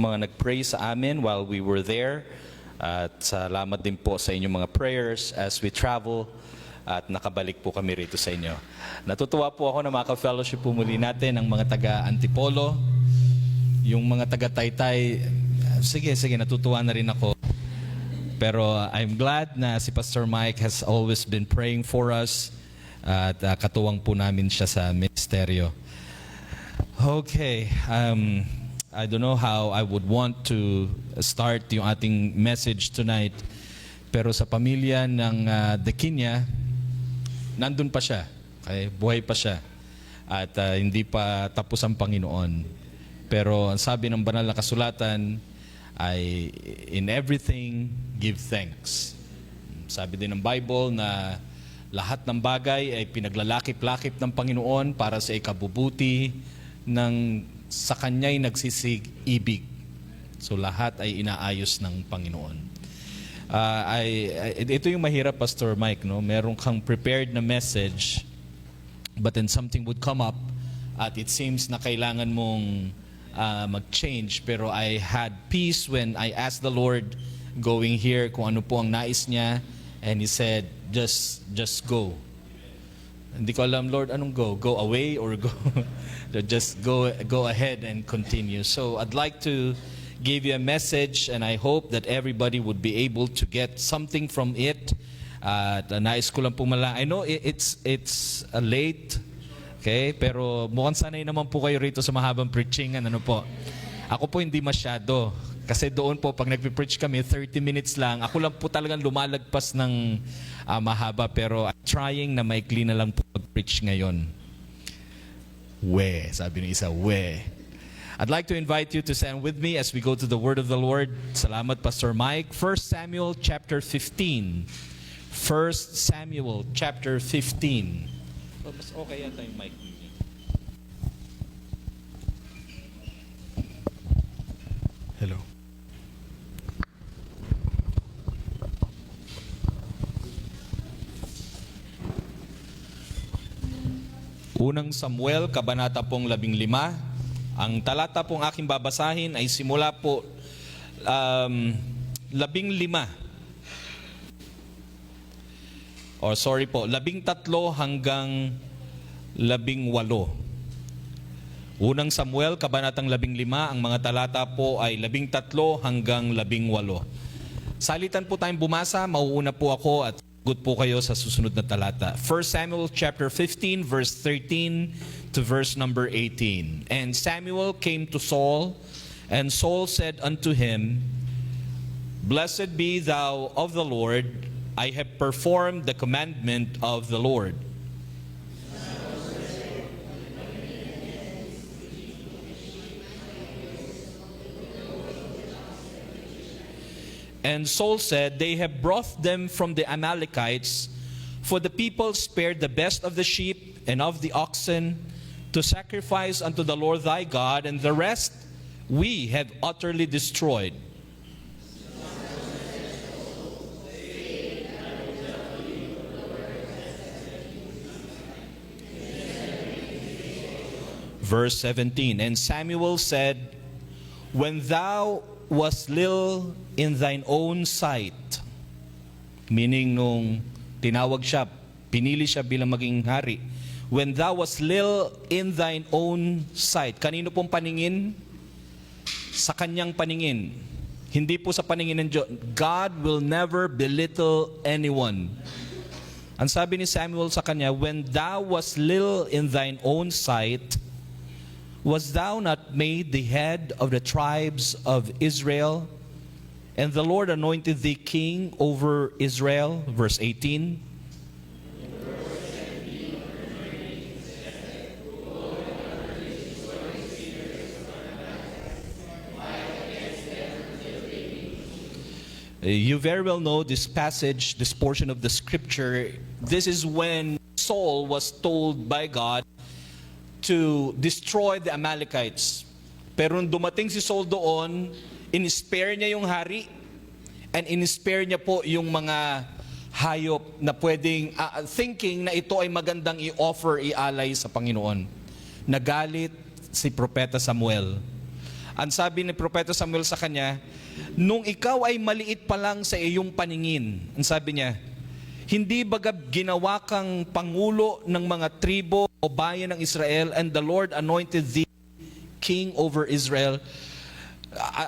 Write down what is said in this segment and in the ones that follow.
mga nag-pray sa amin while we were there. At salamat din po sa inyong mga prayers as we travel at nakabalik po kami rito sa inyo. Natutuwa po ako na maka-fellowship po muli natin ang mga taga-Antipolo, yung mga taga-Taytay. Sige, natutuwa na rin ako. Pero I'm glad na si Pastor Mike has always been praying for us at katuwang po namin siya sa ministeryo. Okay, I don't know how I would want to start yung ating message tonight. Pero sa pamilya ng Dekinya, nandun pa siya. Okay? Buhay pa siya. At hindi pa tapos ang Panginoon. Pero ang sabi ng banal na kasulatan ay, in everything, give thanks. Sabi din ng Bible na lahat ng bagay ay pinaglalakip-lakip ng Panginoon para sa ikabubuti ng sa Kanya'y nagsisig-ibig. So lahat ay inaayos ng Panginoon. Ito yung mahirap, Pastor Mike, no? Meron kang prepared na message, but then something would come up at it seems na kailangan mong mag-change. Pero I had peace when I asked the Lord going here kung ano po ang nais niya, and He said, just go. Hindi ko alam, Lord, anong go? Go away or go? Just go ahead and continue. So I'd like to give you a message, and I hope that everybody would be able to get something from it. Nais ko lang po I know it's late, okay? Pero mukhang sanay naman po kayo rito sa mahabang preachingan. Ano po? Ako po hindi masyado. Kasi doon po, pag nagpipreach kami, 30 minutes lang. Ako lang po talagang lumalagpas ng mahaba. Pero I'm trying na maikli na lang po mag-preach ngayon. Sabi ng isa, I'd like to invite you to stand with me as we go to the Word of the Lord. Salamat, Pastor Mike. 1 Samuel chapter 15. 1 Samuel chapter 15. Mas okay yata yung mic. Hello. Unang Samuel, kabanata pong 15. Ang talata pong aking babasahin ay simula po 15. 13 hanggang 18. Unang Samuel, kabanatang 15, ang mga talata po ay 13 hanggang 18. Salitan po tayong bumasa, mauuna po ako at good po kayo sa susunod na talata. 1 Samuel chapter 15 verse 13 to verse number 18. And Samuel came to Saul, and Saul said unto him, Blessed be thou of the Lord, I have performed the commandment of the Lord. And Saul said, They have brought them from the Amalekites, for the people spared the best of the sheep and of the oxen to sacrifice unto the Lord thy God, and the rest we have utterly destroyed. Verse 17, And Samuel said, When thou was little in thine own sight, meaning nung tinawag siya, pinili siya bilang maging hari. When thou was little in thine own sight. Kanino pong paningin? Sa kanyang paningin. Hindi po sa paningin ng Diyos. God will never belittle anyone. Ang sabi ni Samuel sa kanya, When thou was little in thine own sight, was thou not made the head of the tribes of Israel? And the Lord anointed thee king over Israel. Verse 18. You very well know this passage, this portion of the scripture. This is when Saul was told by God to destroy the Amalekites. Pero nung dumating si Saul doon, in-spare niya yung hari, and in-spare niya po yung mga hayop na pwedeng, thinking na ito ay magandang i-offer, i-alay sa Panginoon. Nagalit si Propeta Samuel. Ang sabi ni Propeta Samuel sa kanya, nung ikaw ay maliit pa lang sa iyong paningin, ang sabi niya, hindi baga ginawa kang pangulo ng mga tribo o bayan ng Israel, and the Lord anointed thee king over Israel.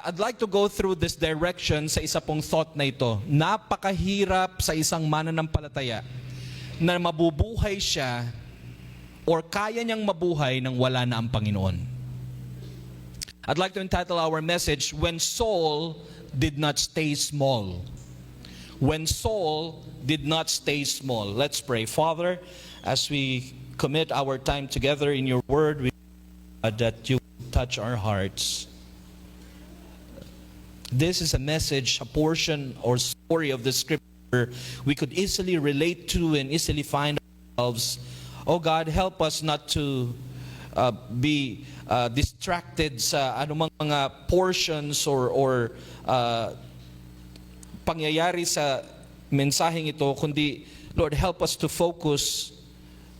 I'd like to go through this direction sa isa pong thought na ito. Napakahirap sa isang mananampalataya na mabubuhay siya or kaya niyang mabuhay nang wala na ang Panginoon. I'd like to entitle our message, When Saul Did Not Stay Small. When Saul did not stay small. Let's pray. Father, as we commit our time together in your word, we ask that you touch our hearts. This is a message, a portion or story of the scripture we could easily relate to and easily find ourselves. Oh God, help us not to be distracted sa anumang mga portions or pangyayari sa mensaheng ito, kundi Lord, help us to focus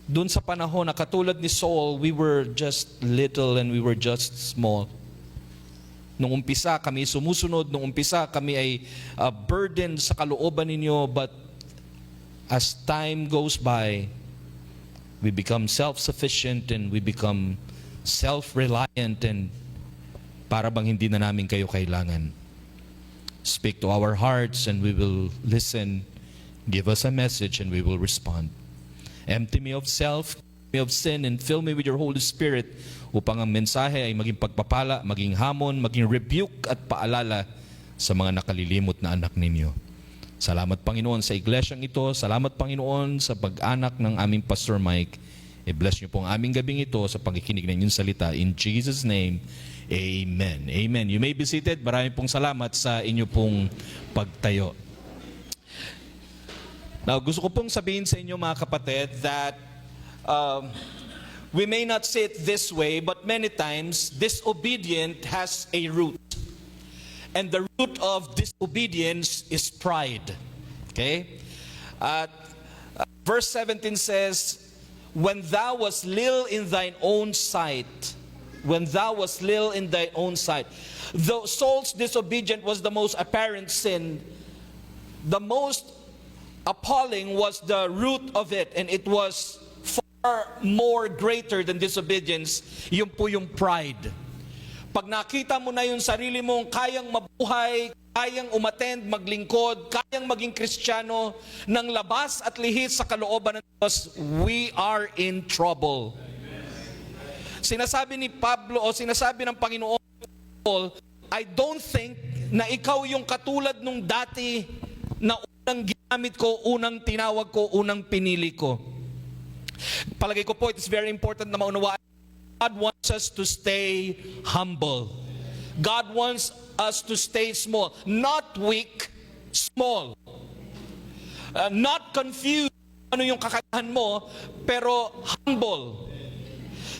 dun sa panahon na katulad ni Saul, we were just little and we were just small. Nung umpisa kami sumusunod, nung umpisa kami ay burdened sa kalooban ninyo, but as time goes by, we become self-sufficient and we become self-reliant, and para bang hindi na namin kayo kailangan. Speak to our hearts and we will listen. Give us a message and we will respond. Empty me of self, me of sin, and fill me with your Holy Spirit upang ang mensahe ay maging pagpapala, maging hamon, maging rebuke at paalala sa mga nakalilimot na anak ninyo. Salamat Panginoon sa iglesyang ito. Salamat Panginoon sa pag-anak ng aming Pastor Mike. I-bless niyo po ang aming gabing ito sa pakikinig ng inyong salita. In Jesus' name, Amen. Amen. You may be seated. Maraming pong salamat sa inyo pong pagtayo. Now, gusto ko pong sabihin sa inyo mga kapatid that we may not say it this way, but many times, disobedient has a root. And the root of disobedience is pride. Okay? Verse 17 says, when thou wast little in thine own sight, when thou wast little in thy own sight. Though Saul's disobedience was the most apparent sin, the most appalling was the root of it, and it was far more greater than disobedience. Yun po yung pride. Pag nakita mo na yung sarili mong kayang mabuhay, kayang umattend, maglingkod, kayang maging Kristiyano, ng labas at lihis sa kalooban ng Diyos, we are in trouble. Sinasabi ni Pablo o sinasabi ng Panginoon, I don't think na ikaw yung katulad nung dati na unang ginamit ko, unang tinawag ko, unang pinili ko. Palagay ko po, it's very important na maunawaan. God wants us to stay humble. God wants us to stay small. Not weak, small. Not confused ano yung kakayahan mo, pero humble.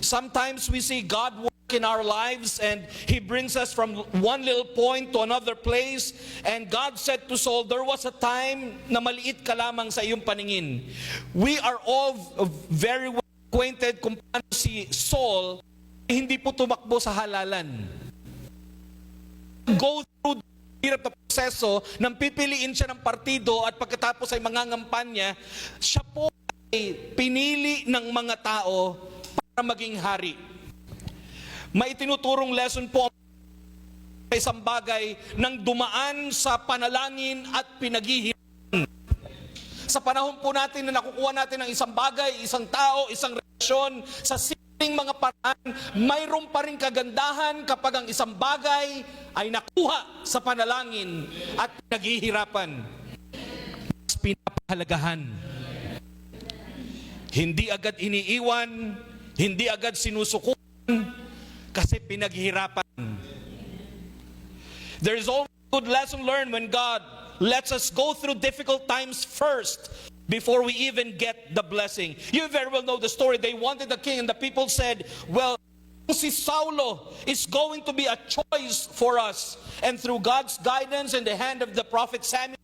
Sometimes we see God work in our lives and He brings us from one little point to another place. And God said to Saul, there was a time na maliit ka lamang sa iyong paningin. We are all very well acquainted kung paano si Saul hindi po tumakbo sa halalan. Go through the hirap na proseso nang pipiliin siya ng partido at pagkatapos ay mangangampanya, siya po ay pinili ng mga tao para maging hari. May itinuturong lesson po sa isang bagay nang dumaan sa panalangin at pinaghihirapan. Sa panahon po natin na nakukuha natin ng isang bagay, isang tao, isang relasyon, sa simpleng mga paraan, mayroon pa rin kagandahan kapag ang isang bagay ay nakuha sa panalangin at pinaghihirapan. Mas pinapahalagahan. Hindi agad iniiwan, hindi agad sinusukuan, kasi pinaghihirapan. There is always a good lesson learned when God lets us go through difficult times first before we even get the blessing. You very well know the story. They wanted the king and the people said, well, si Saulo is going to be a choice for us. And through God's guidance and the hand of the prophet Samuel,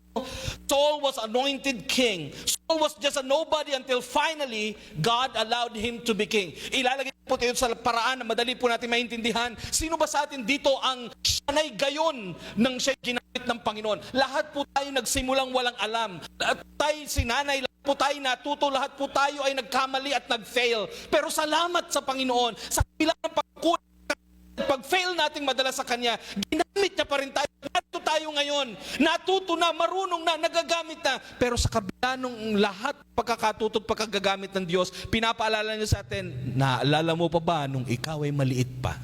Saul was anointed king. Saul was just a nobody until finally God allowed him to be king. Ilalagay po tayo sa paraan na madali po natin maintindihan. Sino ba sa atin dito ang siyanay gayon ng siya ginamit ng Panginoon? Lahat po tayo nagsimulang walang alam. Lahat tayo sinanay, lahat po tayo natuto, lahat po tayo ay nagkamali at nag-fail. Pero salamat sa Panginoon, sa kabila ng pagkukulang, pag-fail nating madala sa Kanya, ginamit niya pa rin tayo. Narito tayo ngayon, natuto na, marunong na, nagagamit na. Pero sa kabila ng lahat pagkakatuto at pagkagagamit ng Diyos, pinapaalala niya sa atin, naalala mo pa ba nung ikaw ay maliit pa?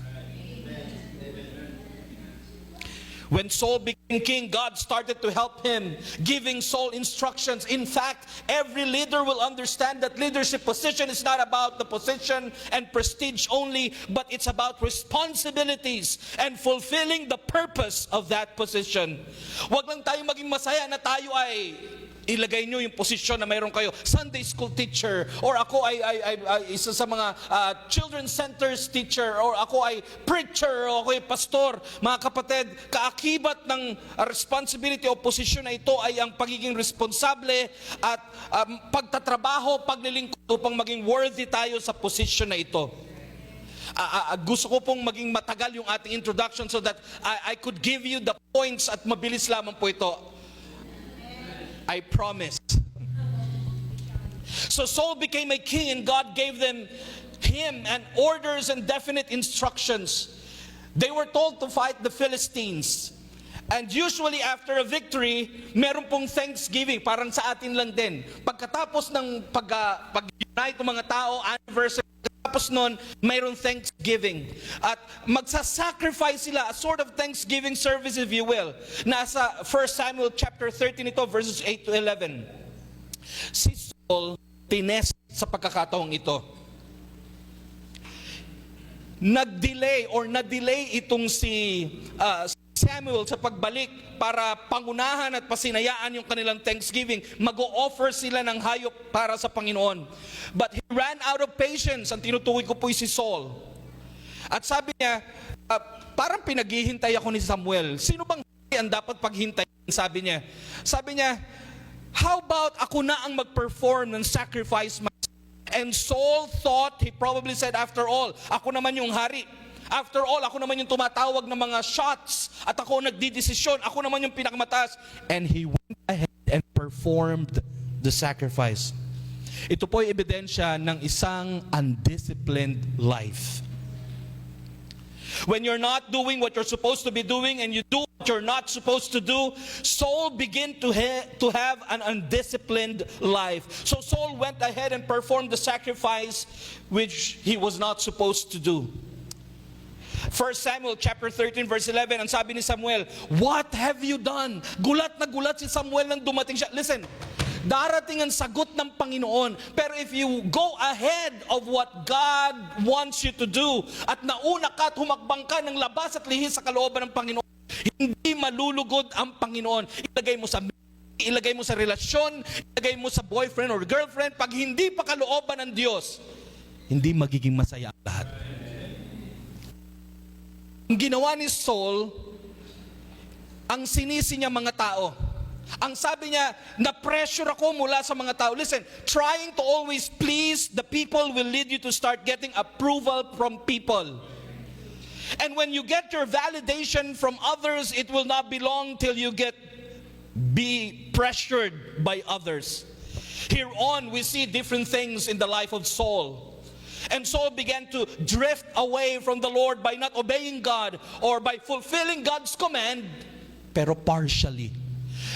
When Saul became king, God started to help him, giving Saul instructions. In fact, every leader will understand that leadership position is not about the position and prestige only, but it's about responsibilities and fulfilling the purpose of that position. Huwag lang tayo maging masaya na tayo ay ilagay nyo yung posisyon na mayroon kayo, Sunday school teacher, or ako ay isa sa mga children's centers teacher, or ako ay preacher, o ako ay pastor. Mga kapatid, kaakibat ng responsibility o posisyon na ito ay ang pagiging responsable at pagtatrabaho, paglilingkod upang maging worthy tayo sa posisyon na ito. Gusto ko pong maging matagal yung ating introduction so that I could give you the points at mabilis lamang po ito. I promise. So Saul became a king and God gave him and orders and definite instructions. They were told to fight the Philistines. And usually after a victory, meron pong thanksgiving, parang sa atin lang din. Pagkatapos ng pag-unite ng mga tao, anniversary, tapos nun, mayroon thanksgiving. At magsasacrifice sila, a sort of thanksgiving service if you will. Nasa 1 Samuel chapter 13 ito, verses 8 to 11. Si Saul, tinest sa pagkakataong ito. Na-delay itong si Samuel sa pagbalik para pangunahan at pasinayaan yung kanilang thanksgiving. Mag-o-offer sila ng hayop para sa Panginoon. But he ran out of patience. Ang tinutukoy ko po si Saul. At sabi niya, parang pinaghihintay ako ni Samuel. Sino bang ang dapat paghintayin? Sabi niya, how about ako na ang mag-perform ng sacrifice? And Saul thought, he probably said, after all, ako naman yung hari. After all, ako naman yung tumatawag ng mga shots at ako nagdidesisyon, ako naman yung pinakamataas. And he went ahead and performed the sacrifice. Ito po ay ebidensya ng isang undisciplined life. When you're not doing what you're supposed to be doing and you do what you're not supposed to do, Saul began to have an undisciplined life. So Saul went ahead and performed the sacrifice which he was not supposed to do. 1 Samuel chapter 13 verse 11, ang sabi ni Samuel, what have you done? Gulat na gulat si Samuel nang dumating siya. Listen, darating ang sagot ng Panginoon. Pero if you go ahead of what God wants you to do, at nauna ka at humakbang ka ng labas at lihis sa kalooban ng Panginoon, hindi malulugod ang Panginoon. Ilagay mo sa relasyon, ilagay mo sa boyfriend or girlfriend, pag hindi pa kalooban ng Diyos, hindi magiging masaya ang lahat. Ang ginawa ni Saul, ang sinisi niya mga tao. Ang sabi niya, na-pressure ako mula sa mga tao. Listen, trying to always please the people will lead you to start getting approval from people. And when you get your validation from others, it will not be long till you be pressured by others. Here on, we see different things in the life of Saul. And Saul began to drift away from the Lord by not obeying God or by fulfilling God's command, pero partially.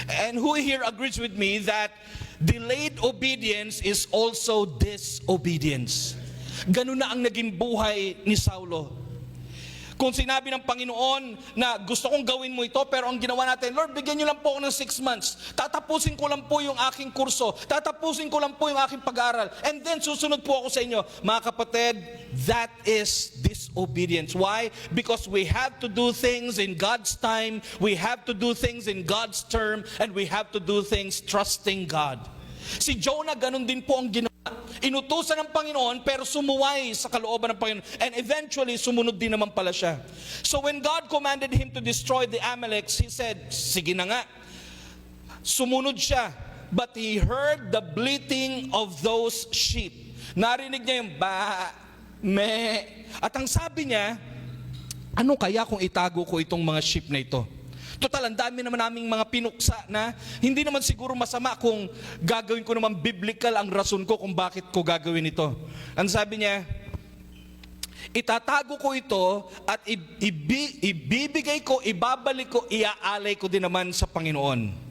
And who here agrees with me that delayed obedience is also disobedience? Ganun na ang naging buhay ni Saulo. Kung sinabi ng Panginoon na gusto kong gawin mo ito, pero ang ginawa natin, Lord, bigyan niyo lang po ako ng 6 months. Tatapusin ko lang po yung aking kurso. Tatapusin ko lang po yung aking pag-aaral. And then susunod po ako sa inyo. Mga kapatid, that is disobedience. Why? Because we have to do things in God's time, we have to do things in God's term, and we have to do things trusting God. Si Jonah, ganun din po ang ginawa. Inutusan ng Panginoon pero sumuway sa kalooban ng Panginoon. And eventually, sumunod din naman pala siya. So when God commanded him to destroy the Amaleks, he said, sige na nga. Sumunod siya, but he heard the bleating of those sheep. Narinig niya yung ba, me. At ang sabi niya, ano kaya kung itago ko itong mga sheep na ito? Total, ang dami naman naming mga pinuksa na hindi naman siguro masama kung gagawin ko naman biblical ang rason ko kung bakit ko gagawin ito. Ang sabi niya, itatago ko ito at ibibigay ko, ibabalik ko, iaalay ko din naman sa Panginoon.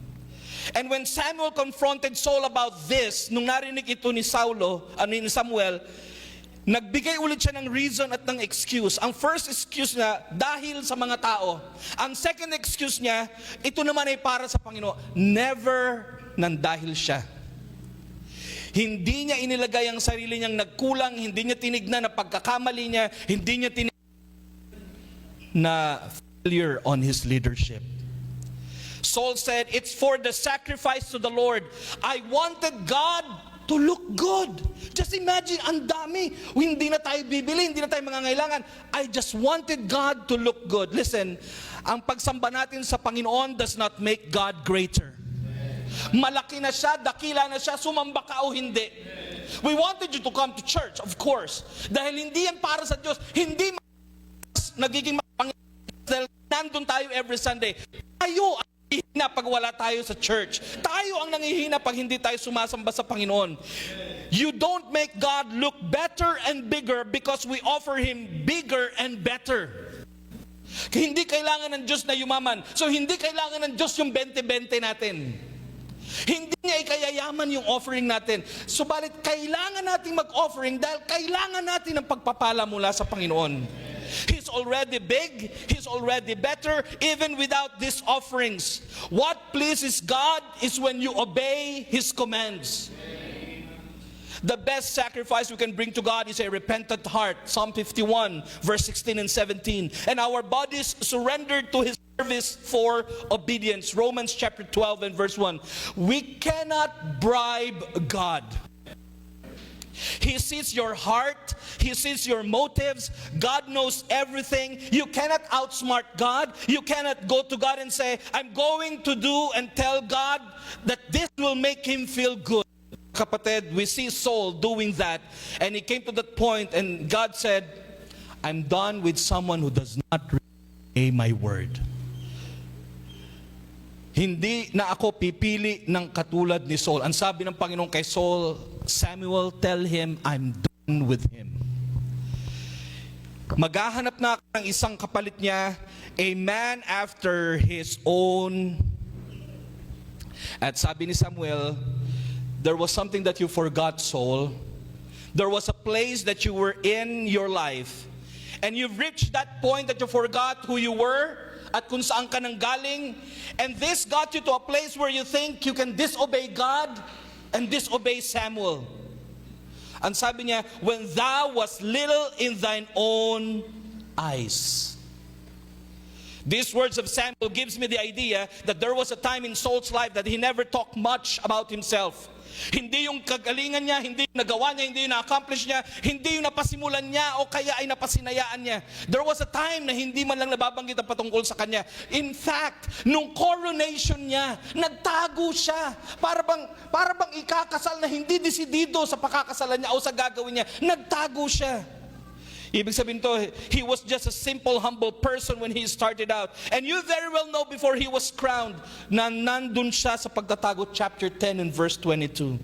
And when Samuel confronted Saul about this, nung narinig ito ni Samuel, nagbigay ulit siya ng reason at ng excuse. Ang first excuse niya, dahil sa mga tao. Ang second excuse niya, ito naman ay para sa Panginoon. Never nandahil siya. Hindi niya inilagay ang sarili niyang nagkulang, hindi niya tinignan na pagkakamali niya, hindi niya tinignan na failure on his leadership. Saul said, it's for the sacrifice to the Lord. I wanted God to look good. Just imagine, ang dami. Hindi na tayo bibili, hindi na tayo mangangailangan. I just wanted God to look good. Listen, ang pagsamba natin sa Panginoon does not make God greater. Malaki na siya, dakila na siya, sumamba ka o hindi. We wanted you to come to church, of course. Dahil hindi yan para sa Diyos. Hindi nagiging Panginoon dahil nandun tayo every Sunday. Tayo ang nangihina pag wala tayo sa church. Tayo ang nangihina pag hindi tayo sumasamba sa Panginoon. You don't make God look better and bigger because we offer Him bigger and better. Hindi kailangan ng Diyos na yumaman. So hindi kailangan ng Diyos yung 20-20 natin. Hindi niya ikayayaman yung offering natin. Subalit kailangan nating mag-offering dahil kailangan natin ng pagpapala mula sa Panginoon. He's already big, He's already better, even without these offerings. What pleases God is when you obey His commands. The best sacrifice we can bring to God is a repentant heart. Psalm 51, verse 16 and 17. And our bodies surrendered to His service for obedience. Romans chapter 12 and verse 1. We cannot bribe God. He sees your heart. He sees your motives. God knows everything. You cannot outsmart God. You cannot go to God and say, I'm going to do and tell God that this will make Him feel good. Kapatid, we see Saul doing that, and he came to that point, and God said, I'm done with someone who does not obey my word. Hindi na ako pipili ng katulad ni Saul. Ang sabi ng Panginoon kay Saul, Samuel, tell him I'm done with him. Maghahanap na ako ng isang kapalit niya, a man after his own. At sabi ni Samuel, there was something that you forgot, Saul. There was a place that you were in your life. And you've reached that point that you forgot who you were at kung saan ka nang galing. And this got you to a place where you think you can disobey God and disobey Samuel. Ang sabi niya, when thou was little in thine own eyes. These words of Samuel gives me the idea that there was a time in Saul's life that he never talked much about himself. Hindi yung kagalingan niya, hindi yung nagawa niya, hindi yung na-accomplish niya, hindi yung napasimulan niya o kaya ay napasinayaan niya. There was a time na hindi man lang nababanggit ang patungkol sa kanya. In fact, nung coronation niya, nagtago siya. Para bang ikakasal na hindi desidido sa pakakasalan niya o sa gagawin niya. Nagtago siya. Ibig sabihin to, he was just a simple, humble person when he started out. And you very well know before he was crowned, na nandun siya sa pagtatago, chapter 10 and verse 22.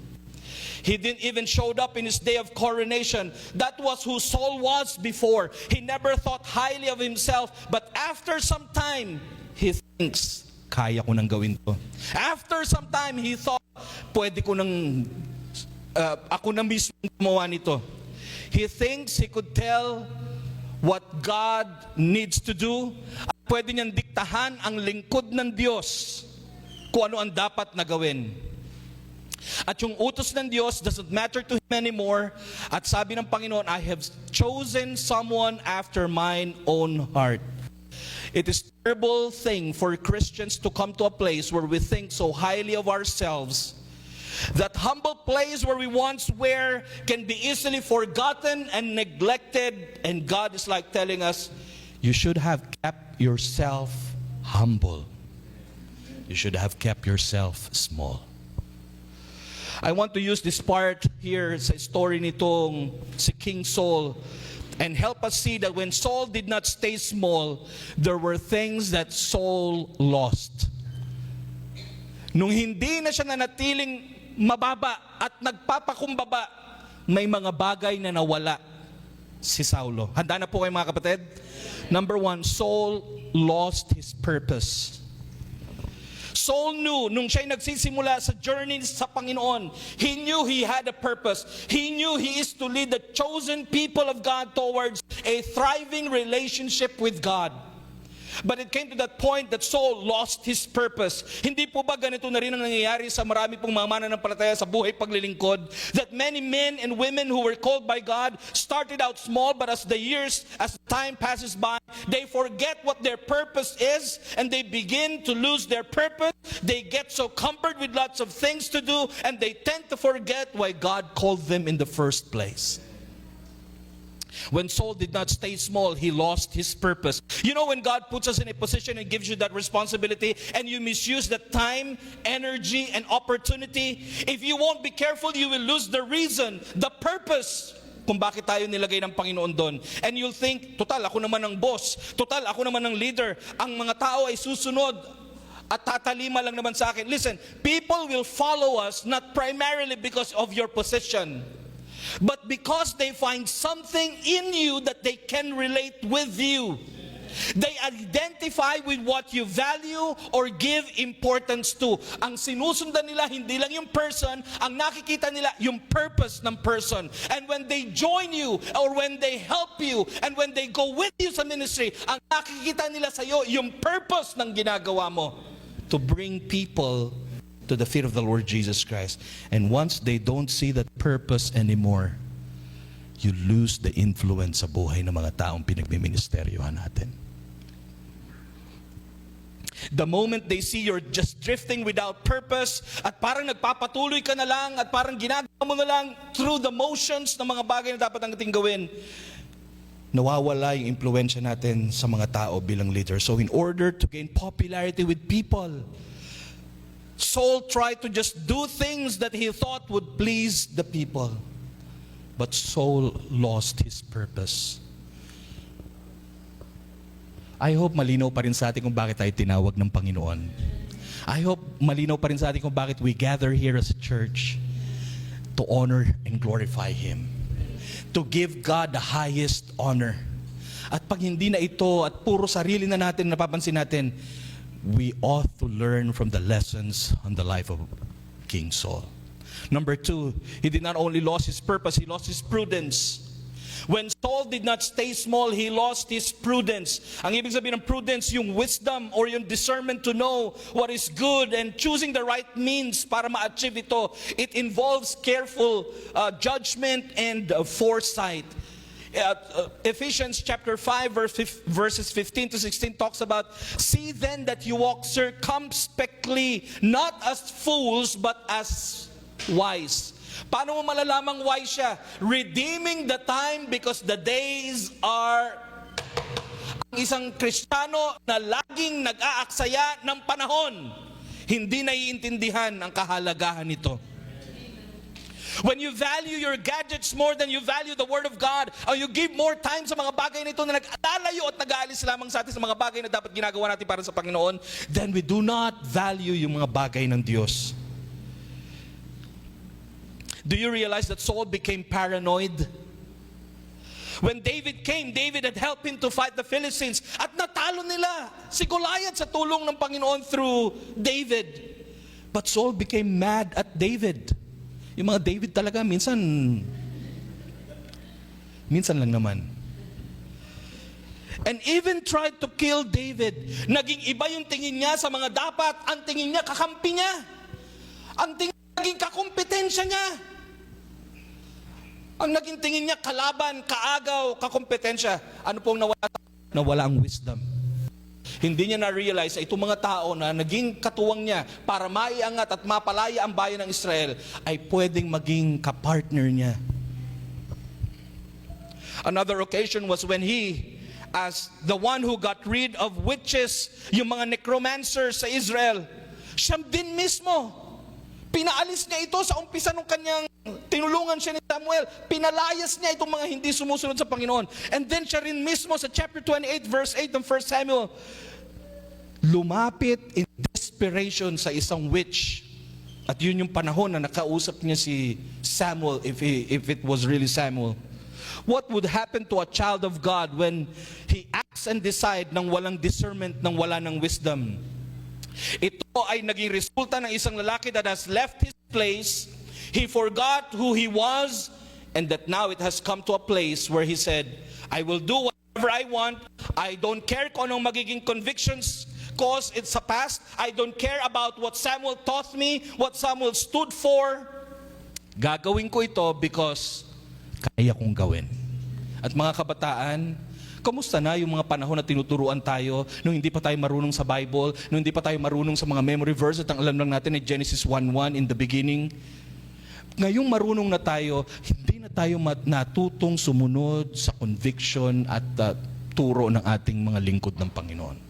He didn't even showed up in his day of coronation. That was who Saul was before. He never thought highly of himself. But after some time, he thinks, kaya ko nang gawin to. After some time, he thought, pwede ko nang, ako na mismo gumawa nito. He thinks he could tell what God needs to do. At pwede niyang diktahan ang lingkod ng Diyos kung ano ang dapat na gawin. At yung utos ng Diyos doesn't matter to him anymore. At sabi ng Panginoon, I have chosen someone after mine own heart. It is a terrible thing for Christians to come to a place where we think so highly of ourselves. That humble place where we once were can be easily forgotten and neglected. And God is like telling us, you should have kept yourself humble. you should have kept yourself small. I want to use this part here sa story nitong si King Saul and help us see that when Saul did not stay small, there were things that Saul lost. Nung hindi na siya nanatiling mababa at nagpapakumbaba, may mga bagay na nawala si Saulo. Handa na po kayo mga kapatid? Number one, Saul lost his purpose. Saul knew, nung siya'y nagsisimula sa journey sa Panginoon, he knew he had a purpose. He knew he is to lead the chosen people of God towards a thriving relationship with God. But it came to that point that Saul lost his purpose. Hindi po ba ganito na rin ang nangyayari sa marami pong mga mananampalataya sa buhay paglilingkod? That many men and women who were called by God started out small, but as time passes by, they forget what their purpose is and they begin to lose their purpose. They get so cumbered with lots of things to do and they tend to forget why God called them in the first place. When Saul did not stay small, he lost his purpose. You know, when God puts us in a position and gives you that responsibility and you misuse that time, energy, and opportunity, if you won't be careful, you will lose the reason, the purpose kung bakit tayo nilagay ng Panginoon doon. And you'll think, total, ako naman ang boss. Total, ako naman ang leader. Ang mga tao ay susunod at tatalima lang naman sa akin. Listen, people will follow us not primarily because of your position, but because they find something in you that they can relate with you. They identify with what you value or give importance to. Ang sinusundan nila, hindi lang yung person, ang nakikita nila, yung purpose ng person. And when they join you, or when they help you, and when they go with you sa ministry, ang nakikita nila sa'yo, yung purpose ng ginagawa mo. To bring people to the feet of the Lord Jesus Christ. And once they don't see that purpose anymore, you lose the influence sa buhay ng mga taong pinagmiministeryohan natin. The moment they see you're just drifting without purpose at parang nagpapatuloy ka na lang at parang ginagawa mo na lang through the motions ng mga bagay na dapat nating gawin, nawawala yung impluensya natin sa mga tao bilang leader. So in order to gain popularity with people, Saul tried to just do things that he thought would please the people. But Saul lost his purpose. I hope malinaw pa rin sa atin kung bakit tayo tinawag ng Panginoon. I hope malinaw pa rin sa atin kung bakit we gather here as a church to honor and glorify Him. To give God the highest honor. At pag hindi na ito at puro sarili na natin napapansin natin, we ought to learn from the lessons on the life of King Saul. Number two, he did not only lose his purpose, he lost his prudence. When Saul did not stay small, he lost his prudence. Ang ibig sabihin ng prudence, yung wisdom or yung discernment to know what is good and choosing the right means para ma-achieve ito. It involves careful judgment and foresight. Ephesians chapter 5 verses 15 to 16 talks about, see then that you walk circumspectly, not as fools but as wise. Paano mo malalamang wise siya? Redeeming the time because the days are... Ang isang Kristiyano na laging nag-aaksaya ng panahon, hindi naiintindihan ang kahalagahan nito. When you value your gadgets more than you value the Word of God, or you give more time sa mga bagay nito na nag-alalayo at nag-aalis lamang sa atin sa mga bagay na dapat ginagawa natin para sa Panginoon, then we do not value yung mga bagay ng Diyos. Do you realize that Saul became paranoid? When David came, David had helped him to fight the Philistines at natalo nila si Goliath sa tulong ng Panginoon through David. But Saul became mad at David. Yung mga David talaga, minsan lang naman. And even tried to kill David. Naging iba yung tingin niya sa mga dapat. Ang tingin niya, kakampi niya. Ang tingin niya, naging kakompetensya niya. Ang naging tingin niya, kalaban, kaagaw, kakompetensya. Ano pong nawala? Nawala ang wisdom. Hindi niya na-realize na itong mga tao na naging katuwang niya para maiangat at mapalaya ang bayan ng Israel ay pwedeng maging kapartner niya. Another occasion was when he, as the one who got rid of witches, yung mga necromancers sa Israel, Siya din mismo, pinaalis niya ito sa umpisa ng kanyang tinulungan siya ni Samuel. Pinalayas niya itong mga hindi sumusunod sa Panginoon. And then siya rin mismo sa chapter 28 verse 8 ng 1 Samuel, lumapit in desperation sa isang witch. At yun yung panahon na nakausap niya si Samuel, if it was really Samuel. What would happen to a child of God when he acts and decide nang walang discernment, nang wala ng wisdom? Ito ay naging resulta ng isang lalaki that has left his place. He forgot who he was, and that now it has come to a place where he said, I will do whatever I want. I don't care kung anong magiging convictions cause it's a past. I don't care about what Samuel taught me, what Samuel stood for. Gagawin ko ito because kaya kong gawin. At mga kabataan, kamusta na yung mga panahon na tinuturuan tayo nung hindi pa tayo marunong sa Bible, nung hindi pa tayo marunong sa mga memory verse at ang alam lang natin ay Genesis 1:1 in the beginning. Ngayong marunong na tayo, hindi na tayo natutong sumunod sa conviction at turo ng ating mga lingkod ng Panginoon.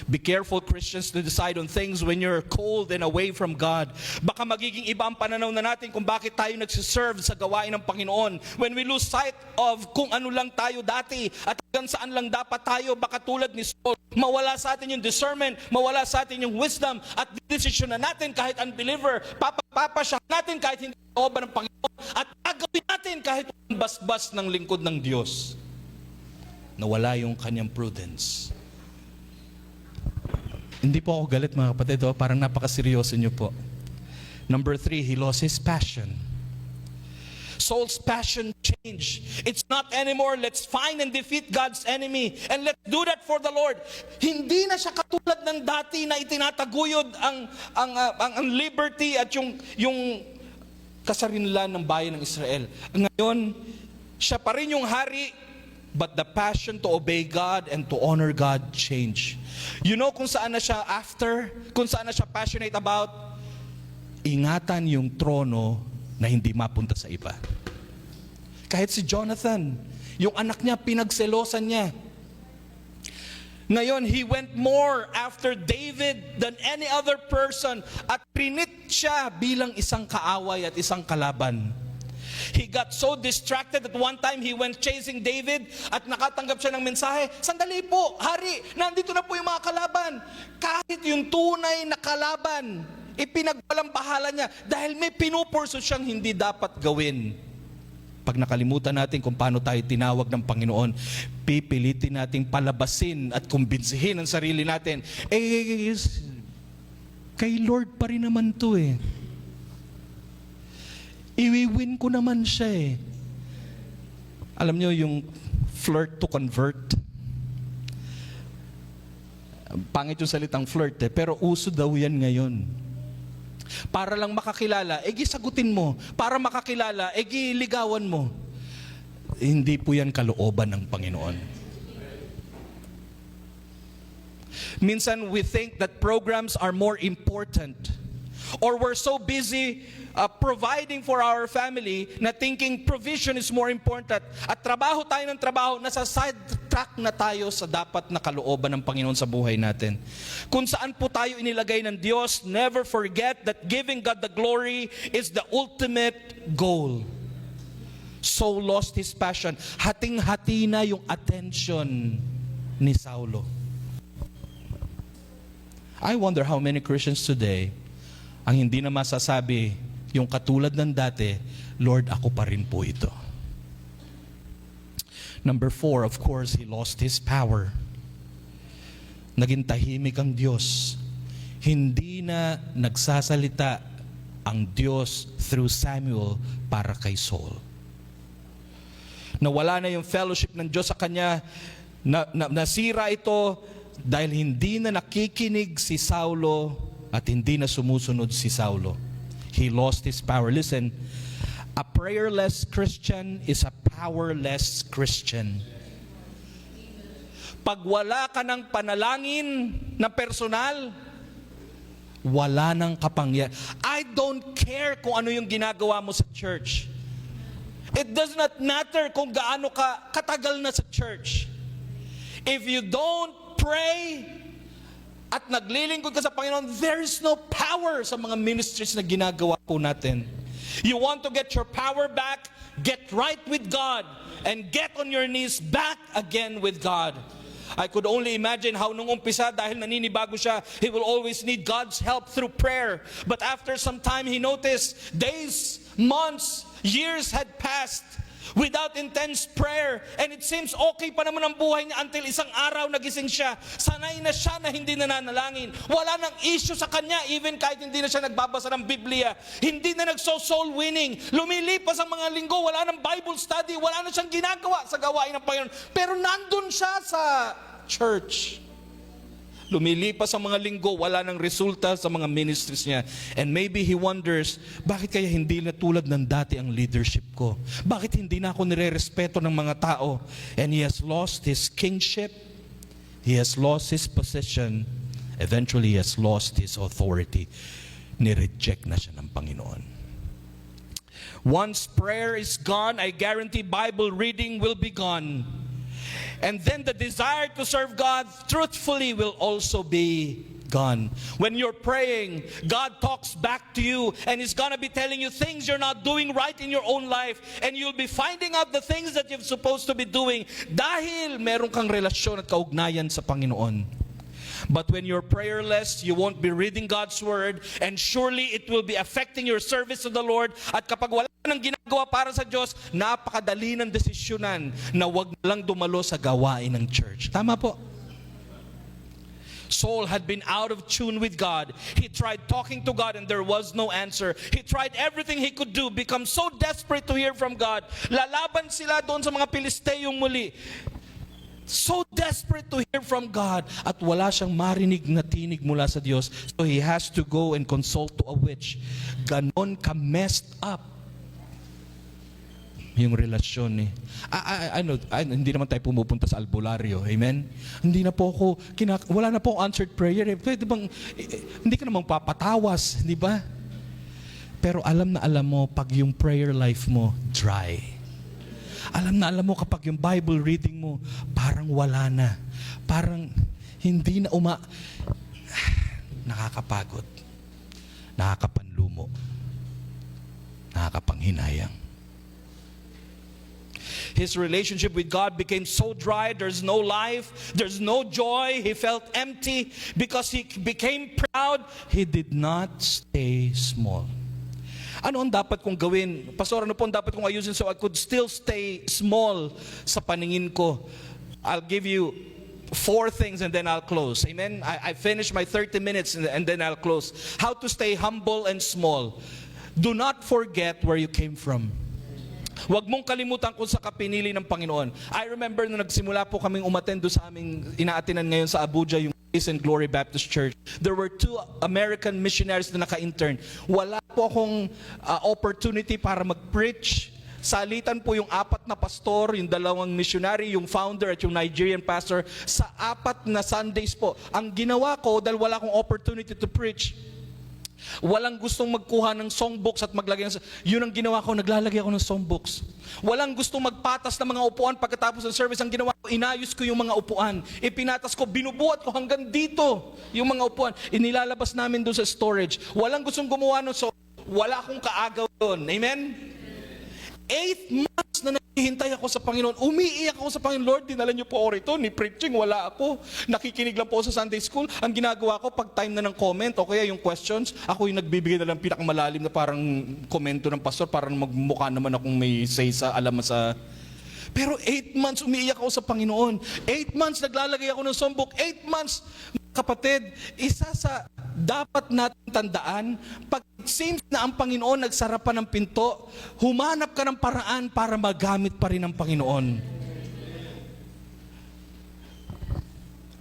Be careful, Christians, to decide on things when you're cold and away from God. Baka magiging iba ang pananaw na natin kung bakit tayo nagsiserve sa gawain ng Panginoon. When we lose sight of kung ano lang tayo dati at hanggang saan lang dapat tayo, baka tulad ni Saul, mawala sa atin yung discernment, mawala sa atin yung wisdom, at decision na natin kahit unbeliever, papasya natin kahit hindi oba ng Panginoon, at gagawin natin kahit basbas ng lingkod ng Diyos. Nawala yung kanyang prudence. Hindi po ako galit mga kapatid, parang napakaseryoso niyo po. Number 3, he lost his passion. Saul's passion changed. It's not anymore, let's find and defeat God's enemy and let's do that for the Lord. Hindi na siya katulad ng dati na itinataguyod ang liberty at yung kasarinlan ng bayan ng Israel. Ngayon, siya pa rin yung hari, but the passion to obey God and to honor God changed. You know kung saan na siya kung saan na siya passionate about? Ingatan yung trono na hindi mapunta sa iba. Kahit si Jonathan, yung anak niya, pinagselosan niya. Ngayon, he went more after David than any other person at trinit siya bilang isang kaaway at isang kalaban. He got so distracted at one time he went chasing David at nakatanggap siya ng mensahe, sandali po, hari, nandito na po yung mga kalaban. Kahit yung tunay na kalaban, ipinagbalambahala niya dahil may pinupurso siyang hindi dapat gawin. Pag nakalimutan natin kung paano tayo tinawag ng Panginoon, pipilitin nating palabasin at kumbinsihin ang sarili natin. Kay Lord pa rin naman to eh. Iwi-win ko naman siya eh. Alam niyo yung flirt to convert? Pangit yung salitang flirt eh, pero uso daw yan ngayon. Para lang makakilala, sagutin mo. Para makakilala, ligawan mo. Hindi po yan kalooban ng Panginoon. Minsan we think that programs are more important. Or we're so busy providing for our family na thinking provision is more important. At trabaho tayo ng trabaho, nasa side track na tayo sa dapat na kalooban ng Panginoon sa buhay natin. Kung saan po tayo inilagay ng Diyos, never forget that giving God the glory is the ultimate goal. Saul lost his passion. Hating-hati na yung attention ni Saulo. I wonder how many Christians today ang hindi na masasabi yung katulad ng dati, Lord, ako pa rin po ito. Number 4, of course, he lost his power. Naging tahimik ang Diyos. Hindi na nagsasalita ang Diyos through Samuel para kay Saul. Nawala na yung fellowship ng Diyos sa kanya. Nasira ito dahil hindi na nakikinig si Saulo at hindi na sumusunod si Saulo. He lost his power. Listen, a prayerless Christian is a powerless Christian. Pag wala ka ng panalangin na personal, wala nang kapangyarihan. I don't care kung ano yung ginagawa mo sa church. It does not matter kung gaano ka katagal na sa church. If you don't pray at naglilingkod ka sa Panginoon, there is no power sa mga ministries na ginagawa po natin. You want to get your power back? Get right with God and get on your knees back again with God. I could only imagine how nung umpisa, dahil naninibago siya, he will always need God's help through prayer. But after some time, he noticed days, months, years had passed without intense prayer. And it seems okay pa naman ang buhay niya until isang araw nagising siya. Sanay na siya na hindi nananalangin. Wala nang issue sa kanya, even kahit hindi na siya nagbabasa ng Biblia. Hindi na nagso-soul winning. Lumilipas ang mga linggo, wala nang Bible study, wala na siyang ginagawa sa gawain ng Panginoon. Pero nandun siya sa church. Lumilipas ang mga linggo, wala nang resulta sa mga ministries niya. And maybe he wonders, bakit kaya hindi na tulad ng dati ang leadership ko? Bakit hindi na ako nire-respeto ng mga tao? And he has lost his kingship, he has lost his position, eventually he has lost his authority. Nireject na siya ng Panginoon. Once prayer is gone, I guarantee Bible reading will be gone. And then the desire to serve God truthfully will also be gone. When you're praying, God talks back to you and He's going to be telling you things you're not doing right in your own life, and you'll be finding out the things that you're supposed to be doing dahil meron kang relasyon at kaugnayan sa Panginoon. But when you're prayerless, you won't be reading God's Word, and surely it will be affecting your service to the Lord. At kapag wala nang ginagawa para sa Diyos, napakadali ng desisyonan na wag lang dumalo sa gawain ng church. Tama po. Saul had been out of tune with God. He tried talking to God and there was no answer. He tried everything he could do, become so desperate to hear from God. Lalaban sila doon sa mga Pilisteyong muli. So desperate to hear from God, at wala siyang marinig na tinig mula sa Diyos. So he has to go and consult to a witch. Ganon ka messed up yung relasyon eh. Hindi naman tayo pumupunta sa albularyo. Amen? Hindi na po ako, wala na po answered prayer eh. Pwede bang, hindi ka namang papatawas, di ba? Pero alam na alam mo, pag yung prayer life mo, dry. Alam na alam mo kapag yung Bible reading mo, parang wala na. Parang hindi na nakakapagod. Nakakapanlumo. Nakakapanghinayang. His relationship with God became so dry, there's no life, there's no joy. He felt empty because he became proud. He did not stay small. Ano ang dapat kong gawin? Pastor, ano po ang dapat kong ayusin so I could still stay small sa paningin ko? I'll give you 4 things and then I'll close. Amen? I finish my 30 minutes and then I'll close. How to stay humble and small. Do not forget where you came from. Huwag mong kalimutan kung sa kapinili ng Panginoon. I remember nung nagsimula po kaming umattend sa aming inaatinan ngayon sa Abuja, yung Peace and Glory Baptist Church. There were 2 American missionaries na naka-intern. Wala po akong opportunity para mag-preach. Salitan po yung 4 na pastor, yung 2 missionary, yung founder at yung Nigerian pastor sa 4 na Sundays po. Ang ginawa ko, dahil wala akong opportunity to preach, walang gustong magkuha ng songbooks at maglagay ng... Yun ang ginawa ko, naglalagay ako ng songbooks. Walang gustong magpatas ng mga upuan pagkatapos ng service. Ang ginawa ko, inayos ko yung mga upuan. Ipinatas ko, binubuhat ko hanggang dito yung mga upuan. Inilalabas namin doon sa storage. Walang gustong gumawa ng wala akong kaagaw doon. Amen? 8 months na naghihintay ako sa Panginoon. Umiiyak ako sa Panginoon. Lord, dinala niyo po ako rito. Ni preaching, wala ako. Nakikinig lang po sa Sunday school. Ang ginagawa ko, pag time na ng comment, o kaya yung questions, ako yung nagbibigay na lang pinakamalalim na parang komento ng pastor para magmukha naman akong may say sa alam sa... Pero 8 months umiiyak ako sa Panginoon. 8 months naglalagay ako ng songbook. 8 months, kapatid, isa sa dapat natin tandaan, pag it seems na ang Panginoon nagsara pa ng pinto, humanap ka ng paraan para magamit pa rin ng Panginoon.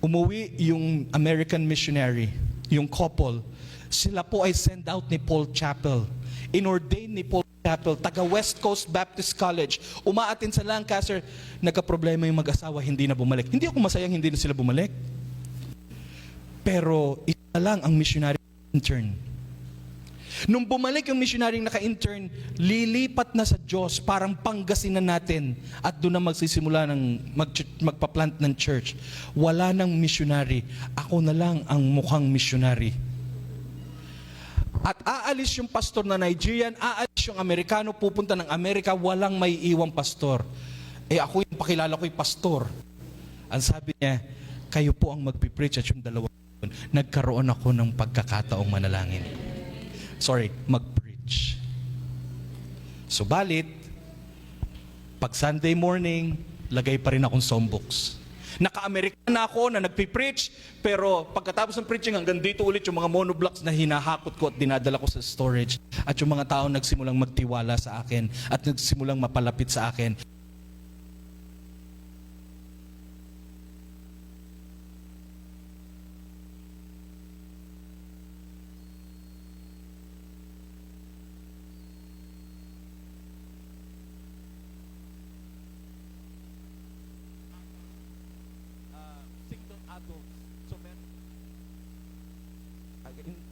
Umuwi yung American missionary, yung couple, sila po ay send out ni Paul Chappell. Inordain ni Paul Chappell, taga West Coast Baptist College. Umaatin sa Lancaster, nagka-problema yung mag-asawa, hindi na bumalik. Hindi ako masayang hindi na sila bumalik. Pero isa lang ang missionary intern. Nung bumalik yung missionary naka-intern, lilipat na sa Diyos, parang Pangasinan natin. At doon na magsisimula ng magpa-plant ng church. Wala nang missionary. Ako na lang ang mukhang missionary. At aalis yung pastor na Nigerian, aalis yung Amerikano, pupunta ng Amerika, walang may iwang pastor. Ako yung pakilala ko yung pastor. Ang sabi niya, kayo po ang magpipreach at yung dalawa. Nagkaroon ako ng pagkakataong manalangin. Mag-preach. Subalit, pag Sunday morning, lagay pa rin akong songbox. Naka-American na ako na nagpipreach, pero pagkatapos ng preaching, hanggang dito ulit yung mga monoblocks na hinahakot ko at dinadala ko sa storage. At yung mga tao nagsimulang magtiwala sa akin at nagsimulang mapalapit sa akin.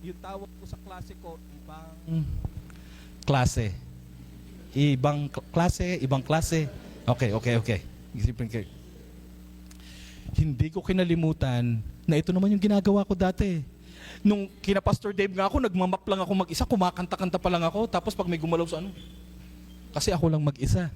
Yung tawag ko sa klase ko, ibang klase. Okay. Isipin kayo. Hindi ko kinalimutan na ito naman yung ginagawa ko dati. Nung kina Pastor Dave nga ako, nagmamap lang ako mag-isa, kumakanta-kanta pa lang ako, tapos pag may gumalaw sa kasi ako lang mag-isa.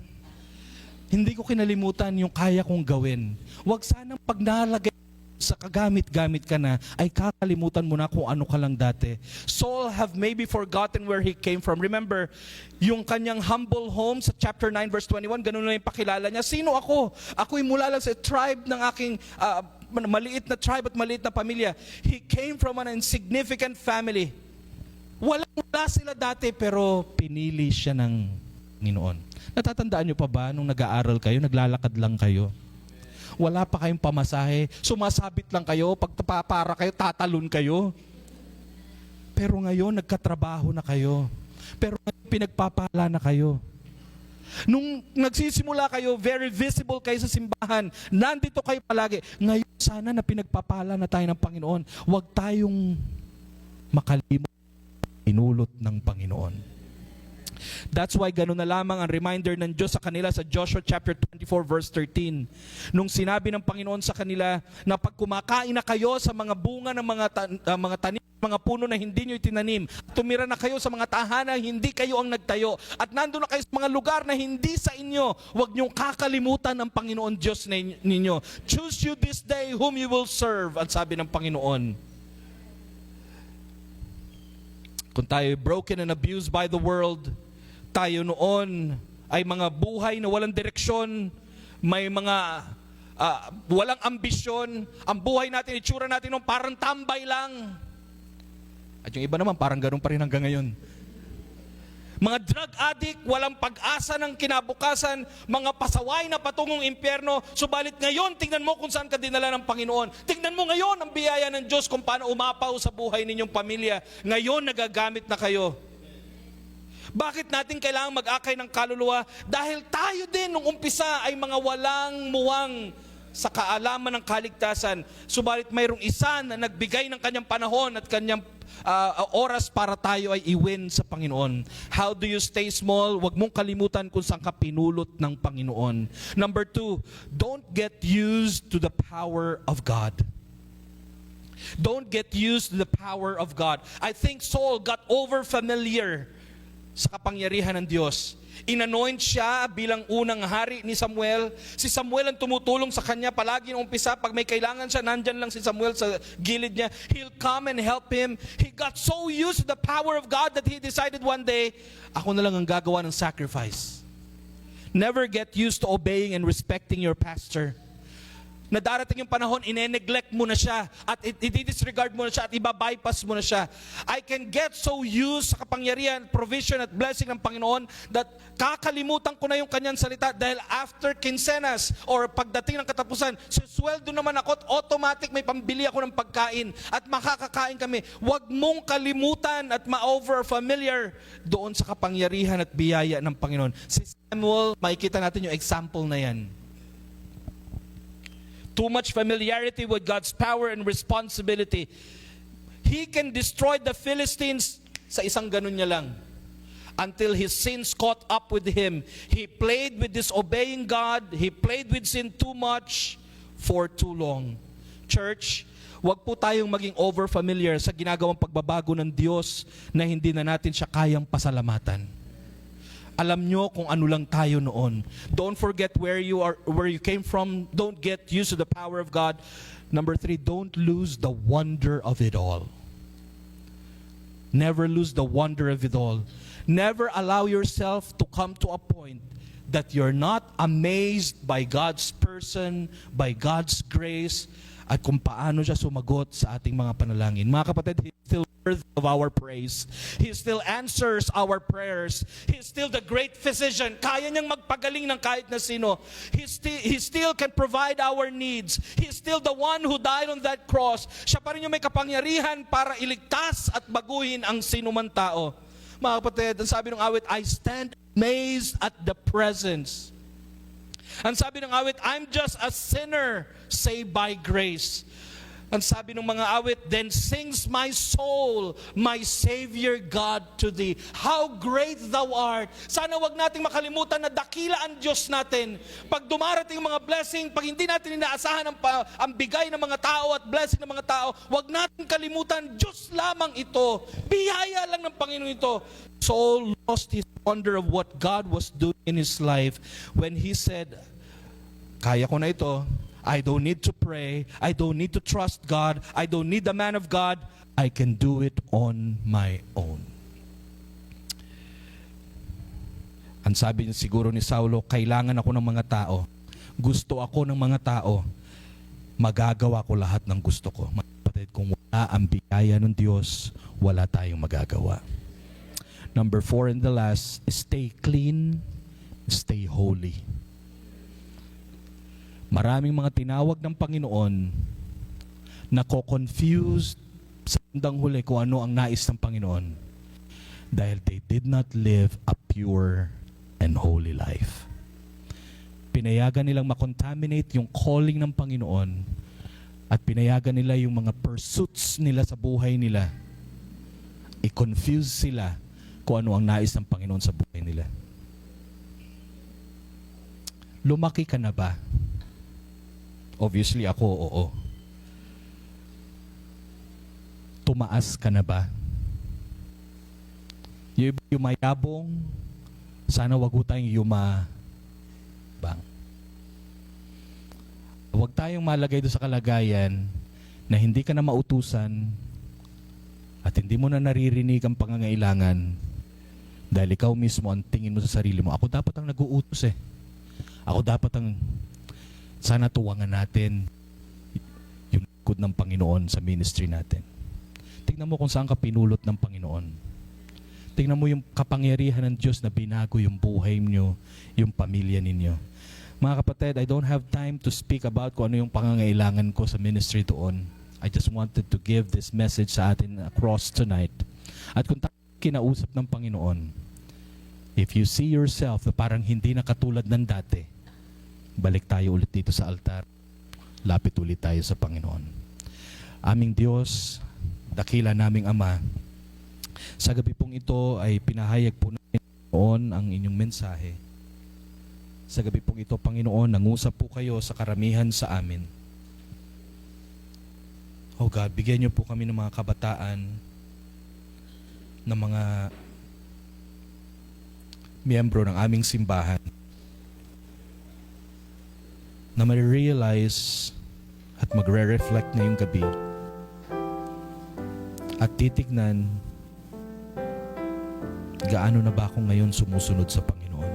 Hindi ko kinalimutan yung kaya kong gawin. Huwag sanang pag nalagay sa kagamit-gamit ka na, ay kakalimutan mo na kung ano ka lang dati. Saul have maybe forgotten where he came from. Remember, yung kanyang humble home sa chapter 9 verse 21, ganun na yung pakilala niya. Sino ako? Ako'y mula lang sa tribe ng aking maliit na tribe at maliit na pamilya. He came from an insignificant family. Wala sila dati, pero pinili siya ng Panginoon. Natatandaan niyo pa ba nung nag-aaral kayo, naglalakad lang kayo? Wala pa kayong pamasahe, sumasabit lang kayo, pag para kayo, tatalon kayo. Pero ngayon, nagkatrabaho na kayo. Pero ngayon, pinagpapala na kayo. Nung nagsisimula kayo, very visible kayo sa simbahan, nandito kayo palagi. Ngayon, sana na pinagpapala na tayo ng Panginoon. Huwag tayong makalimot inulot ng Panginoon. That's why ganun na lamang ang reminder ng Diyos sa kanila sa Joshua chapter 24 verse 13. Nung sinabi ng Panginoon sa kanila na pag kumakain na kayo sa mga bunga ng mga tanim, mga puno na hindi nyo itinanim, tumira na kayo sa mga tahanan, hindi kayo ang nagtayo, at nandun na kayo sa mga lugar na hindi sa inyo, huwag nyong kakalimutan ang Panginoon Diyos ninyo. Choose you this day whom you will serve, at sabi ng Panginoon. Kung tayo broken and abused by the world, tayo noon ay mga buhay na walang direksyon, may mga walang ambisyon, ang buhay natin, itsura natin noon parang tambay lang. At yung iba naman parang ganun pa rin hanggang ngayon. Mga drug addict, walang pag-asa ng kinabukasan, mga pasaway na patungong impyerno, subalit ngayon, tingnan mo kung saan ka dinala ng Panginoon. Tingnan mo ngayon ang biyaya ng Diyos kung paano umapaw sa buhay ninyong pamilya. Ngayon, nagagamit na kayo. Bakit natin kailangang mag-akay ng kaluluwa? Dahil tayo din nung umpisa ay mga walang muwang sa kaalaman ng kaligtasan. Subalit mayroong isa na nagbigay ng kanyang panahon at kanyang oras para tayo ay iwin sa Panginoon. How do you stay small? Huwag mong kalimutan kung saan ka pinulot ng Panginoon. Number 2, don't get used to the power of God. Don't get used to the power of God. I think Saul got over familiar sa kapangyarihan ng Diyos. Inanoint siya bilang unang hari ni Samuel. Si Samuel ang tumutulong sa kanya palagi ng umpisa. Pag may kailangan siya, nandyan lang si Samuel sa gilid niya. He'll come and help him. He got so used to the power of God that he decided one day, ako na lang ang gagawa ng sacrifice. Never get used to obeying and respecting your pastor. Na darating yung panahon, ine-neglect mo na siya at i-disregard mo na siya at iba-bypass mo na siya. I can get so used sa kapangyarihan, provision at blessing ng Panginoon that kakalimutan ko na yung kanyang salita dahil after quincenas or pagdating ng katapusan, sweldo naman ako at automatic may pambili ako ng pagkain at makakakain kami. Huwag mong kalimutan at ma-over familiar doon sa kapangyarihan at biyaya ng Panginoon. Si Samuel, makikita natin yung example na yan. Too much familiarity with God's power and responsibility. He can destroy the Philistines sa isang ganun niya lang. Until his sins caught up with him. He played with disobeying God. He played with sin too much for too long. Church, wag po tayong maging over-familiar sa ginagawang pagbabago ng Diyos na hindi na natin siya kayang pasalamatan. Alam nyo kung ano lang tayo noon. Don't forget where you came from. Don't get used to the power of God. Number 3, don't lose the wonder of it all. Never lose the wonder of it all. Never allow yourself to come to a point that you're not amazed by God's person, by God's grace, at kung paano siya sumagot sa ating mga panalangin. Mga kapatid, He's still worthy of our praise. He still answers our prayers. He's still the great physician. Kaya niyang magpagaling ng kahit na sino. He still can provide our needs. He's still the one who died on that cross. Siya pa rin yung may kapangyarihan para iligtas at baguhin ang sinumang tao. Mga kapatid, ang sabi ng awit, I stand amazed at the presence. Ang sabi ng awit, I'm just a sinner saved by grace. Ang sabi ng mga awit, then sings my soul, my Savior God to thee. How great thou art. Sana wag nating makalimutan na dakila ang Diyos natin. Pag dumarating mga blessing, pag hindi natin inaasahan ang bigay ng mga tao at blessing ng mga tao, wag natin kalimutan, Diyos lamang ito. Biyaya lang ng Panginoon ito. Saul lost his wonder of what God was doing in his life when he said, kaya ko na ito. I don't need to pray. I don't need to trust God. I don't need the man of God. I can do it on my own. Ang sabi niya siguro ni Saulo, kailangan ako ng mga tao. Gusto ako ng mga tao. Magagawa ko lahat ng gusto ko. Mga kapatid, kung wala ang biyaya ng Diyos, wala tayong magagawa. Number 4 and the last, stay clean, stay holy. Maraming mga tinawag ng Panginoon na ko-confused sa bandang huli kung ano ang nais ng Panginoon dahil they did not live a pure and holy life. Pinayagan nilang makontaminate yung calling ng Panginoon at pinayagan nila yung mga pursuits nila sa buhay nila. I-confuse sila kung ano ang nais ng Panginoon sa buhay nila. Lumaki ka na ba? Obviously ako, oo. Tumaas ka na ba? Yung mayabong, sana wag ho tayong yumabang. Huwag tayong malagay doon sa kalagayan na hindi ka na mautusan at hindi mo na naririnig ang pangangailangan dahil ikaw mismo ang tingin mo sa sarili mo. Ako dapat ang nag-uutos eh. Ako dapat ang sana tuwangan natin yung likod ng Panginoon sa ministry natin. Tingnan mo kung saan ka pinulot ng Panginoon. Tingnan mo yung kapangyarihan ng Diyos na binago yung buhay niyo, yung pamilya ninyo. Mga kapatid, I don't have time to speak about kung ano yung pangangailangan ko sa ministry doon. I just wanted to give this message sa atin across tonight. At kung tayo kinausap ng Panginoon, if you see yourself na parang hindi na katulad ng dati, balik tayo ulit dito sa altar. Lapit ulit tayo sa Panginoon. Aming Diyos, dakila naming Ama, sa gabi pong ito ay pinahayag po namin Panginoon ang inyong mensahe. Sa gabi pong ito, Panginoon, nangusap po kayo sa karamihan sa amin. Oh God, bigyan niyo po kami ng mga kabataan, ng mga miyembro ng aming simbahan, na ma-realize at magre-reflect ngayong gabi at titignan gaano na ba ako ngayon sumusunod sa Panginoon.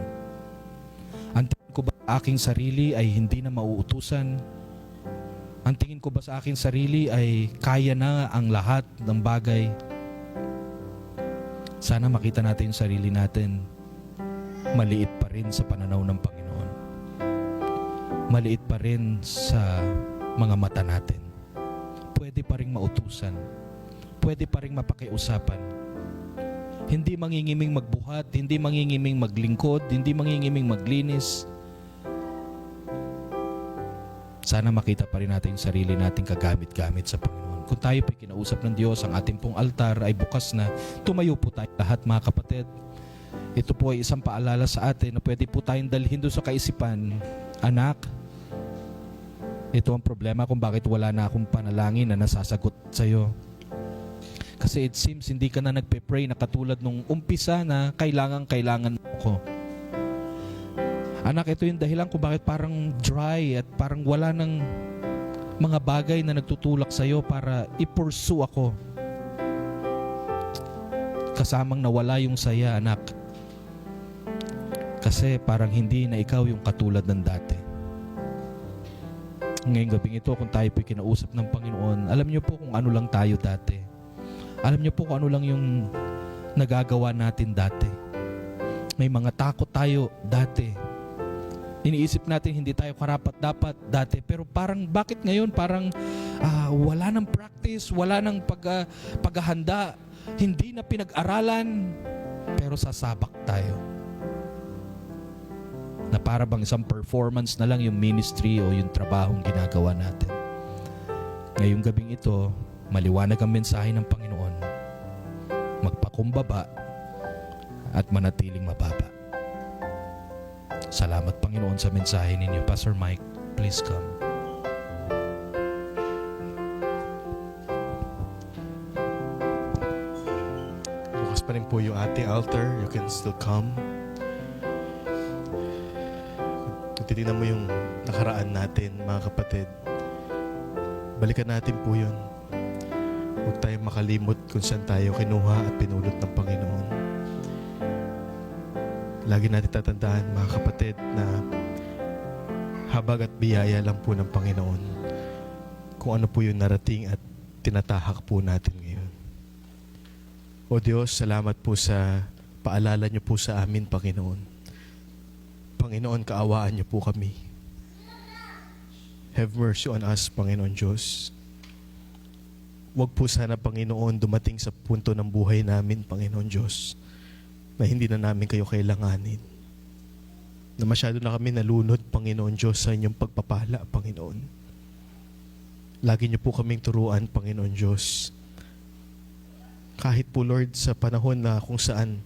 Ang tingin ko ba sa aking sarili ay hindi na mauutusan? Ang tingin ko ba sa aking sarili ay kaya na ang lahat ng bagay? Sana makita natin yung sarili natin maliit pa rin sa pananaw ng Panginoon. Maliit pa rin sa mga mata natin. Pwede pa rin mautusan. Pwede pa rin mapakiusapan. Hindi mangingiming magbuhat, hindi mangingiming maglingkod, hindi mangingiming maglinis. Sana makita pa rin natin yung sarili natin kagamit-gamit sa Panginoon. kung tayo po'y kinausap ng Diyos, ang ating pong altar ay bukas na. Tumayo po tayo lahat mga kapatid. Ito po ay isang paalala sa atin na pwede po tayong dalhin doon sa kaisipan. Anak, ito ang problema kung bakit wala na akong panalangin na nasasagot sa iyo. Kasi it seems hindi ka na nagpe-pray na katulad nung umpisa na kailangan mo ko. Anak, ito yung dahilan kung bakit parang dry at parang wala ng mga bagay na nagtutulak sa iyo para i-pursue ako. Kasamang nawala yung saya, anak. Kasi parang hindi na ikaw yung katulad ng dati. Ngayong gabing ito, kung tayo po'y kinausap ng Panginoon, alam niyo po kung ano lang tayo dati. Alam niyo po kung ano lang yung nagagawa natin dati. May mga takot tayo dati. Iniisip natin hindi tayo karapat-dapat dati. Pero parang bakit ngayon parang wala nang practice, wala nang paghahanda, hindi na pinag-aralan, pero sasabak tayo. Na para bang isang performance na lang yung ministry o yung trabahong ginagawa natin. Ngayong gabing ito, maliwanag ang mensahe ng Panginoon. Magpakumbaba at manatiling mababa. Salamat Panginoon sa mensahe ninyo. Pastor Mike, please come. Bukas pa rin po yung ating altar. You can still come. Kung titignan mo yung nakaraan natin, mga kapatid, balikan natin po yun. Huwag tayong makalimot kung saan tayo kinuha at pinulot ng Panginoon. Lagi natin tatandaan, mga kapatid, na habag at biyaya lang po ng Panginoon kung ano po yung narating at tinatahak po natin ngayon. O Diyos, salamat po sa paalala niyo po sa amin, Panginoon. Panginoon, kaawaan niyo po kami. Have mercy on us, Panginoon Diyos. Huwag po sana, Panginoon, dumating sa punto ng buhay namin, Panginoon Diyos, na hindi na namin kayo kailanganin. Na masyado na kami nalunod, Panginoon Diyos, sa inyong pagpapala, Panginoon. Lagi niyo po kaming turuan, Panginoon Diyos. Kahit po, Lord, sa panahon na kung saan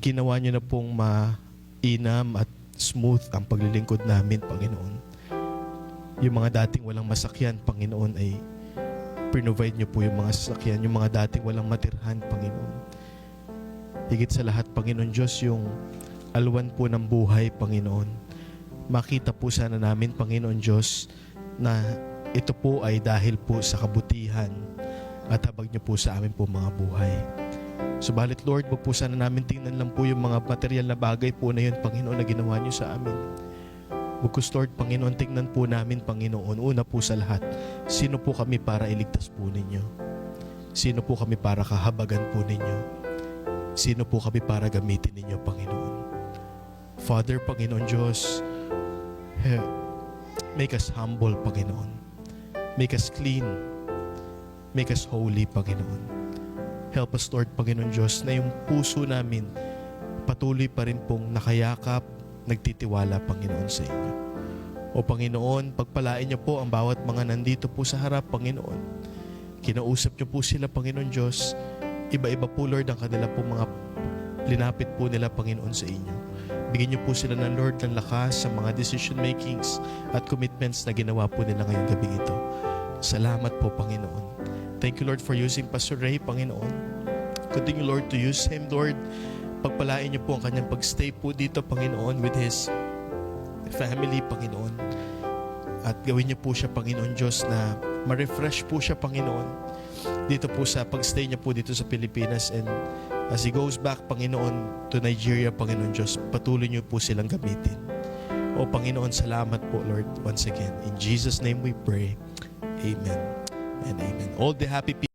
ginawa niyo na pong mainam at smooth ang paglilingkod namin, Panginoon. Yung mga dating walang masakyan, Panginoon, ay provide niyo po yung mga sasakyan, yung mga dating walang matirhan, Panginoon. Higit sa lahat, Panginoon Diyos, yung alwan po ng buhay, Panginoon. Makita po sana namin, Panginoon Diyos, na ito po ay dahil po sa kabutihan at habag niyo po sa amin po mga buhay. Subalit, Lord, wag po sana namin tingnan lang po yung mga material na bagay po na yun, Panginoon, na ginawa niyo sa amin. Bukos, Lord, Panginoon, tingnan po namin, Panginoon, una po sa lahat, sino po kami para iligtas po ninyo? Sino po kami para kahabagan po ninyo? Sino po kami para gamitin ninyo, Panginoon? Father, Panginoon Diyos, make us humble, Panginoon. Make us clean. Make us holy, Panginoon. Help us, Lord, Panginoon Diyos, na yung puso namin patuloy pa rin pong nakayakap, nagtitiwala, Panginoon, sa inyo. O Panginoon, pagpalain niyo po ang bawat mga nandito po sa harap, Panginoon. Kinausap niyo po sila, Panginoon Diyos. Iba-iba po, Lord, ang kanila po mga linapit po nila, Panginoon, sa inyo. Bigyan niyo po sila ng, Lord, ng lakas sa mga decision makings at commitments na ginawa po nila ngayong gabi ito. Salamat po, Panginoon. Thank you, Lord, for using Pastor Ray, Panginoon. Continue, Lord, to use him, Lord. Pagpalain niyo po ang kanyang pagstay po dito, Panginoon, with his family, Panginoon. At gawin niyo po siya, Panginoon Diyos, na ma-refresh po siya, Panginoon, dito po sa pagstay niya po dito sa Pilipinas. And as he goes back, Panginoon, to Nigeria, Panginoon Diyos, patuloy niyo po silang gamitin. O Panginoon, salamat po, Lord, once again. In Jesus' name we pray. Amen and amen. All the happy people.